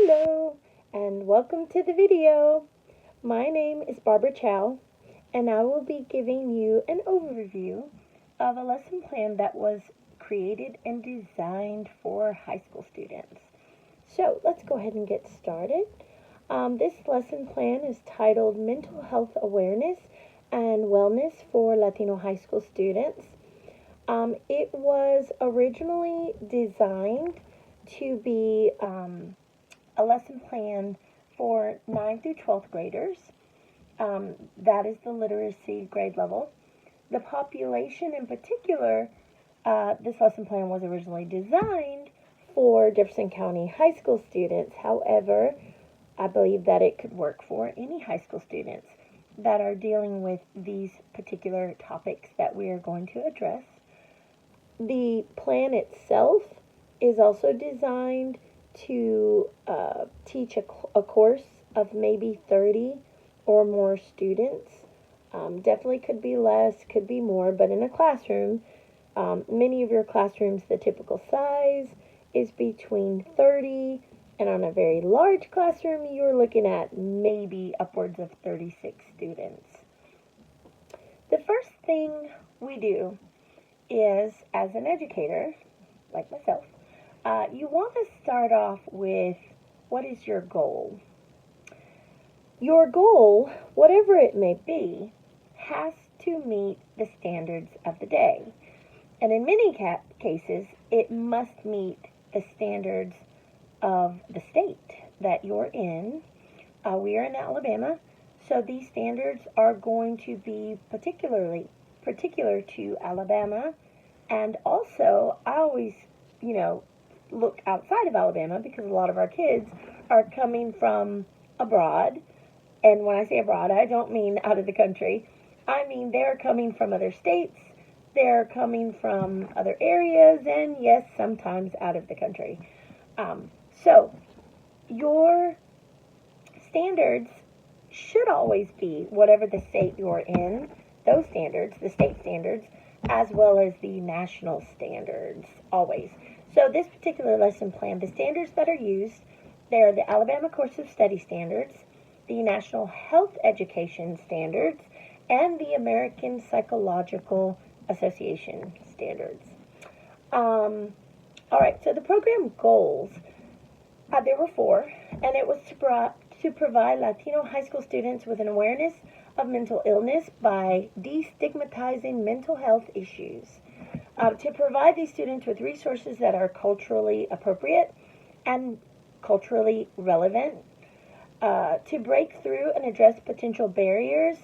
Hello and welcome to the video. My name is Barbara Chow and I will be giving you an overview of a lesson plan that was created and designed for high school students. So let's go ahead and get started. This lesson plan is titled Mental Health Awareness and Wellness for Latino High School Students. It was originally designed to be a lesson plan for 9th through 12th graders. That is the literacy grade level. The population in particular, this lesson plan was originally designed for Jefferson County high school students. However, I believe that it could work for any high school students that are dealing with these particular topics that we are going to address. The plan itself is also designed to teach a course of maybe 30 or more students. Definitely could be less, could be more, but in a classroom, many of your classrooms, the typical size is between 30, and on a very large classroom, you're looking at maybe upwards of 36 students. The first thing we do is, as an educator, like myself, you want to start off with, what is your goal? Your goal, whatever it may be, has to meet the standards of the day. And in many cases, it must meet the standards of the state that you're in. We are in Alabama, so these standards are going to be particular to Alabama. And also, I always, look outside of Alabama because a lot of our kids are coming from abroad. And when I say abroad, I don't mean out of the country. I mean they're coming from other states, they're coming from other areas, and yes, sometimes out of the country. So your standards should always be whatever the state you're in, those standards, the state standards, as well as the national standards, always. So this particular lesson plan, the standards that are used, they are the Alabama Course of Study Standards, the National Health Education Standards, and the American Psychological Association Standards. All right, so the program goals, there were 4, and it was to provide Latino high school students with an awareness of mental illness by destigmatizing mental health issues, to provide these students with resources that are culturally appropriate and culturally relevant, to break through and address potential barriers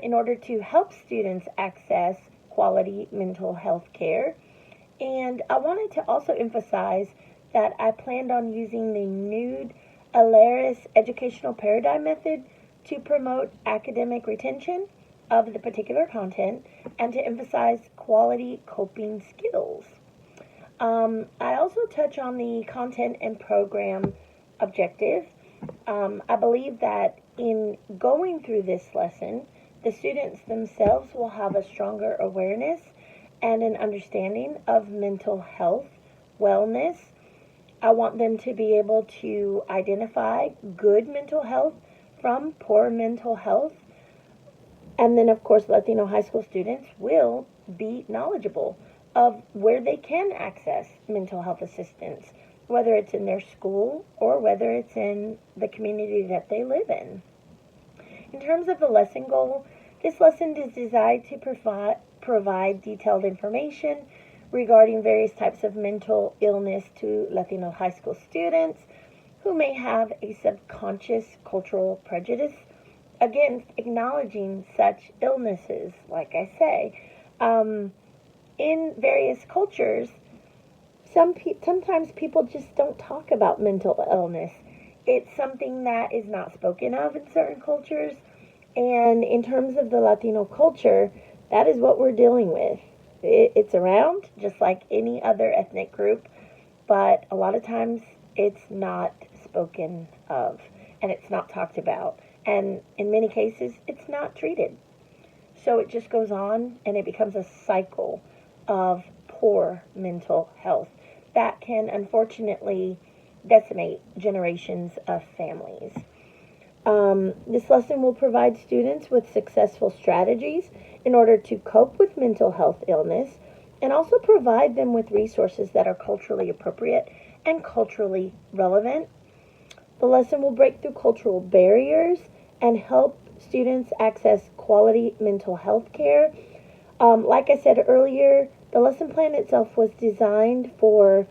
in order to help students access quality mental health care. And I wanted to also emphasize that I planned on using the Nude Alaris educational paradigm method to promote academic retention of the particular content and to emphasize quality coping skills. I also touch on the content and program objective. I believe that in going through this lesson, the students themselves will have a stronger awareness and an understanding of mental health, wellness. I want them to be able to identify good mental health from poor mental health. And then, of course, Latino high school students will be knowledgeable of where they can access mental health assistance, whether it's in their school or whether it's in the community that they live in. In terms of the lesson goal, this lesson is designed to provide detailed information regarding various types of mental illness to Latino high school students who may have a subconscious cultural prejudice against acknowledging such illnesses. Like I say, in various cultures, sometimes people just don't talk about mental illness. It's something that is not spoken of in certain cultures, and in terms of the Latino culture, that is what we're dealing with. It's around, just like any other ethnic group, but a lot of times it's not spoken of, and it's not talked about, and in many cases, it's not treated. So it just goes on, and it becomes a cycle of poor mental health that can unfortunately decimate generations of families. This lesson will provide students with successful strategies in order to cope with mental health illness and also provide them with resources that are culturally appropriate and culturally relevant. The lesson will break through cultural barriers and help students access quality mental health care. Like I said earlier, the lesson plan itself was designed for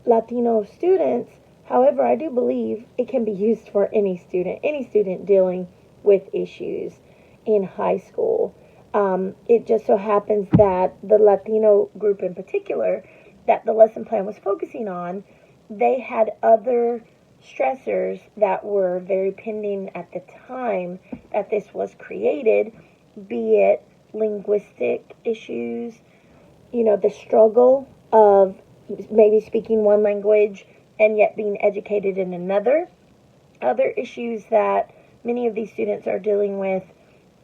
Latino students. However, I do believe it can be used for any student dealing with issues in high school. It just so happens that the Latino group in particular that the lesson plan was focusing on, they had other stressors that were very pending at the time that this was created, be it linguistic issues, the struggle of maybe speaking one language and yet being educated in another. Other issues that many of these students are dealing with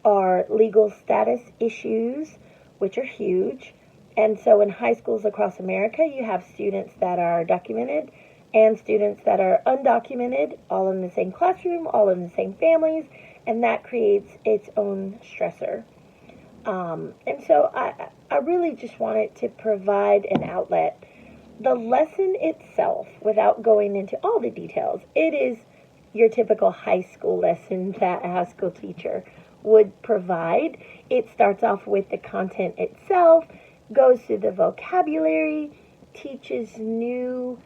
are legal status issues, which are huge. And so in high schools across America, you have students that are documented and students that are undocumented, all in the same classroom, all in the same families, and that creates its own stressor. And so I really just wanted to provide an outlet. The lesson itself, without going into all the details, it is your typical high school lesson that a high school teacher would provide. It starts off with the content itself, goes through the vocabulary, teaches new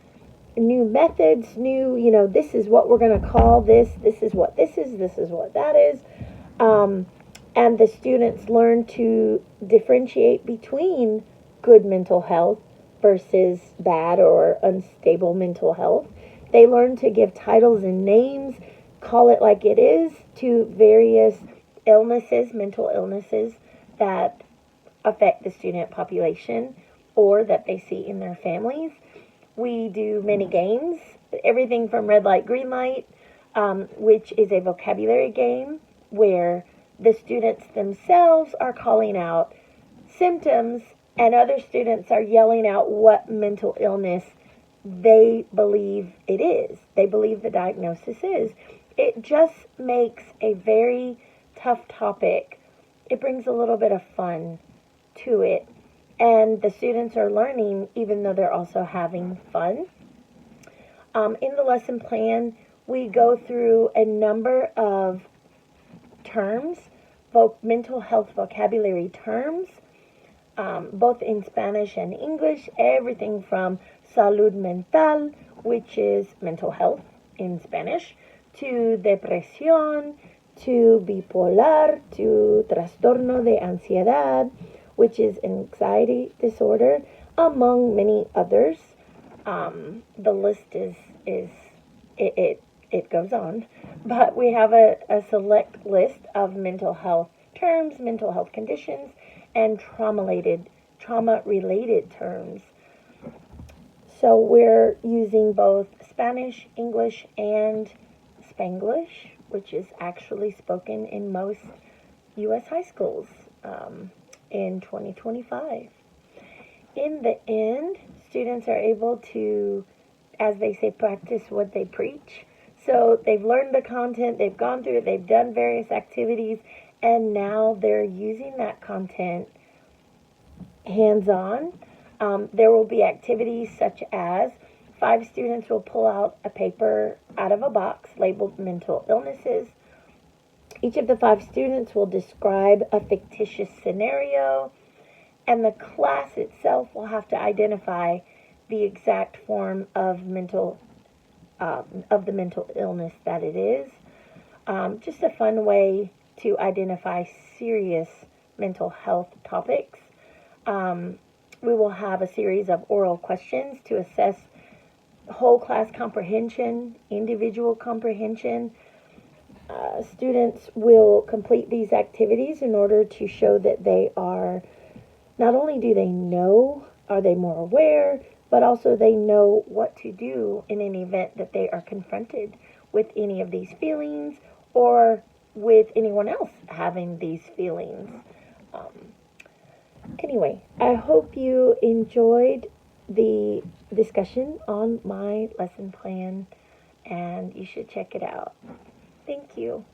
methods, this is what we're going to call this is what this is what that is. And the students learn to differentiate between good mental health versus bad or unstable mental health. They learn to give titles and names, call it like it is, to various illnesses, mental illnesses that affect the student population or that they see in their families. We do many games, everything from red light, green light, which is a vocabulary game where the students themselves are calling out symptoms and other students are yelling out what mental illness they believe it is. They believe the diagnosis is. It just makes a very tough topic. It brings a little bit of fun to it. And the students are learning even though they're also having fun. In the lesson plan, we go through a number of terms, both mental health vocabulary terms, both in Spanish and English, everything from salud mental, which is mental health in Spanish, to depresión, to bipolar, to trastorno de ansiedad, which is an anxiety disorder, among many others. The list it goes on, but we have a select list of mental health terms, mental health conditions, and trauma-related terms. So we're using both Spanish, English, and Spanglish, which is actually spoken in most U.S. high schools in 2025. In the end, students are able to, as they say, practice what they preach. So they've learned the content, they've gone through it, they've done various activities, and now they're using that content hands-on. There will be activities such as 5 students will pull out a paper out of a box labeled mental illnesses. Each of the 5 students will describe a fictitious scenario, and the class itself will have to identify the exact form of the mental illness that it is. Just a fun way to identify serious mental health topics. We will have a series of oral questions to assess whole class comprehension, individual comprehension. Students will complete these activities in order to show that they are, not only do they know, are they more aware, but also they know what to do in an event that they are confronted with any of these feelings or with anyone else having these feelings. Anyway, I hope you enjoyed the discussion on my lesson plan, and you should check it out. Thank you.